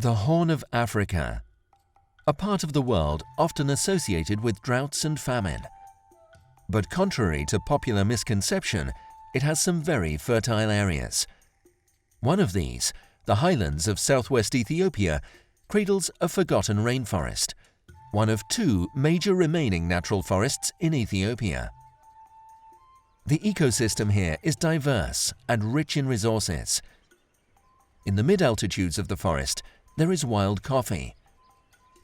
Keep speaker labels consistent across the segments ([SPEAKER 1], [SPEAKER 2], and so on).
[SPEAKER 1] The Horn of Africa, a part of the world often associated with droughts and famine. But contrary to popular misconception, it has some very fertile areas. One of these, the highlands of southwest Ethiopia, cradles a forgotten rainforest, one of two major remaining natural forests in Ethiopia. The ecosystem here is diverse and rich in resources. In the mid-altitudes of the forest, there is wild coffee.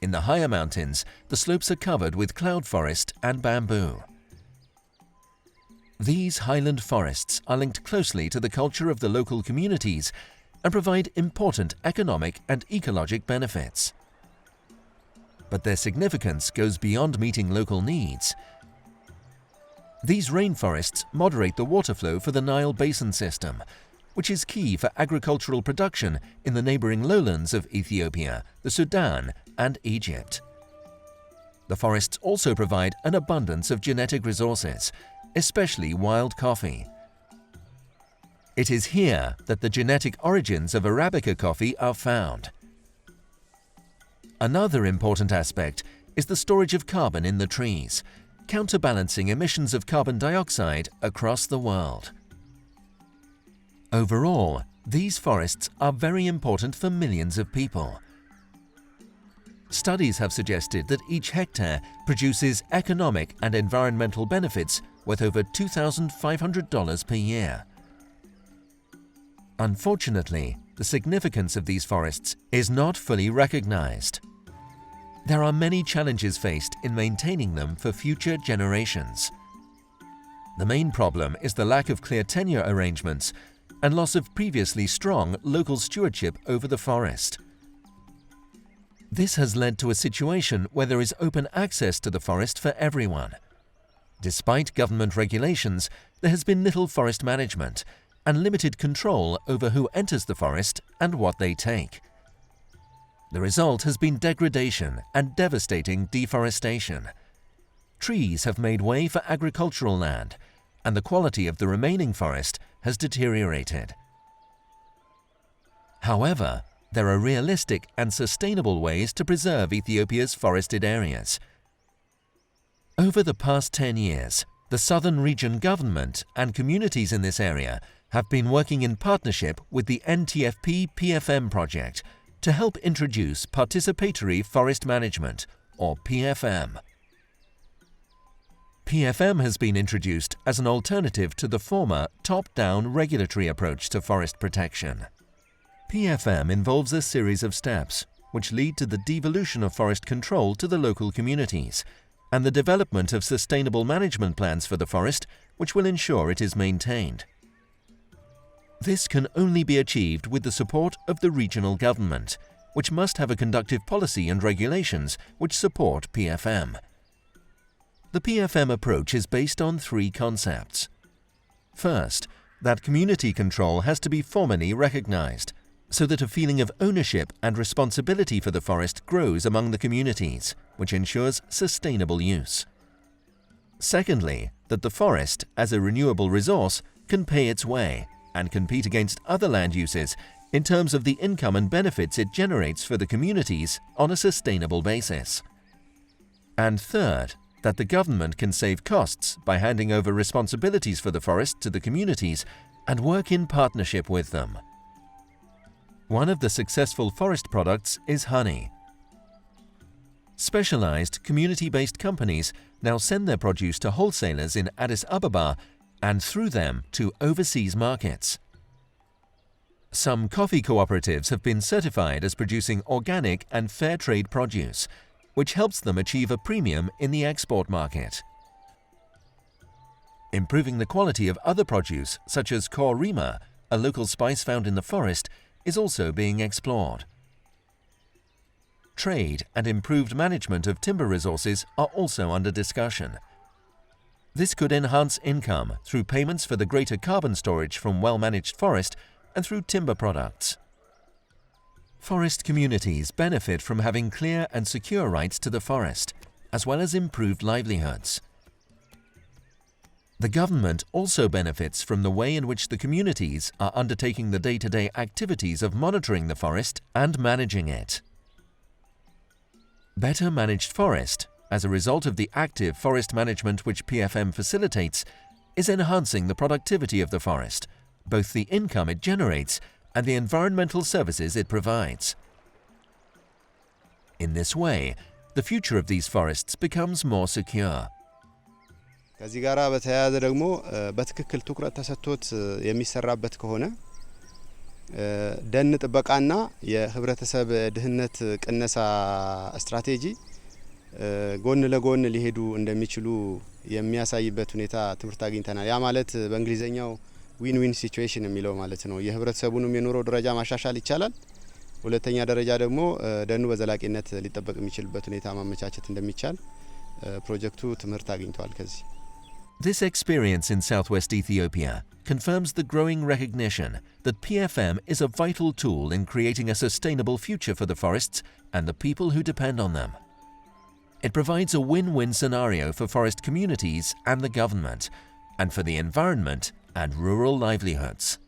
[SPEAKER 1] In the higher mountains, the slopes are covered with cloud forest and bamboo. These highland forests are linked closely to the culture of the local communities and provide important economic and ecologic benefits. But their significance goes beyond meeting local needs. These rainforests moderate the water flow for the Nile Basin system, which is key for agricultural production in the neighboring lowlands of Ethiopia, the Sudan, and Egypt. The forests also provide an abundance of genetic resources, especially wild coffee. It is here that the genetic origins of Arabica coffee are found. Another important aspect is the storage of carbon in the trees, counterbalancing emissions of carbon dioxide across the world. Overall, these forests are very important for millions of people. Studies have suggested that each hectare produces economic and environmental benefits worth over $2,500 per year. Unfortunately, the significance of these forests is not fully recognized. There are many challenges faced in maintaining them for future generations. The main problem is the lack of clear tenure arrangements and loss of previously strong local stewardship over the forest. This has led to a situation where there is open access to the forest for everyone. Despite government regulations, there has been little forest management and limited control over who enters the forest and what they take. The result has been degradation and devastating deforestation. Trees have made way for agricultural land, and the quality of the remaining forest has deteriorated. However, there are realistic and sustainable ways to preserve Ethiopia's forested areas. Over the past 10 years, the Southern Region government and communities in this area have been working in partnership with the NTFP-PFM project to help introduce Participatory Forest Management, or PFM. PFM has been introduced as an alternative to the former top-down regulatory approach to forest protection. PFM involves a series of steps which lead to the devolution of forest control to the local communities and the development of sustainable management plans for the forest which will ensure it is maintained. This can only be achieved with the support of the regional government, which must have a conducive policy and regulations which support PFM. The PFM approach is based on three concepts. First, that community control has to be formally recognized, so that a feeling of ownership and responsibility for the forest grows among the communities, which ensures sustainable use. Secondly, that the forest, as a renewable resource, can pay its way and compete against other land uses in terms of the income and benefits it generates for the communities on a sustainable basis. And third, that the government can save costs by handing over responsibilities for the forest to the communities and work in partnership with them. One of the successful forest products is honey. Specialized community-based companies now send their produce to wholesalers in Addis Ababa and through them to overseas markets. Some coffee cooperatives have been certified as producing organic and fair trade produce, which helps them achieve a premium in the export market. Improving the quality of other produce, such as korima, a local spice found in the forest, is also being explored. Trade and improved management of timber resources are also under discussion. This could enhance income through payments for the greater carbon storage from well-managed forest and through timber products. Forest communities benefit from having clear and secure rights to the forest, as well as improved livelihoods. The government also benefits from the way in which the communities are undertaking the day-to-day activities of monitoring the forest and managing it. Better managed forest, as a result of the active forest management which PFM facilitates, is enhancing the productivity of the forest, both the income it generates and the environmental services it provides. In this way, the future of these forests becomes more secure.
[SPEAKER 2] ከዚህ ጋራ በተያያዘ ደግሞ በትክክል ትኩረት ተሰጥቶት የሚሰራበት ከሆነ ደን ጥበቃና የህብረተሰብ ድህነት ቅነሳ ስትራቴጂ ጎን ለጎን ሊሄዱ እንደሚችሉ የሚያሳይበት ሁኔታ ትምህርት አግኝተናል። ያ ማለት በእንግሊዘኛው ዊን ዊን ሲቹዌሽን የሚለው ማለት ነው። የህብረተሰቡንም የኑሮ ደረጃ ማሻሻል ይቻላል። ሁለተኛ ደረጃ ደግሞ ደኑ በዘላቂነት ሊጠበቅ የሚችልበት ሁኔታ ማመቻቸት እንደሚቻል ፕሮጀክቱ ትምህርት አግኝቷል ከዚህ።
[SPEAKER 1] This experience in southwest Ethiopia confirms the growing recognition that PFM is a vital tool in creating a sustainable future for the forests and the people who depend on them. It provides a win-win scenario for forest communities and the government, and for the environment and rural livelihoods.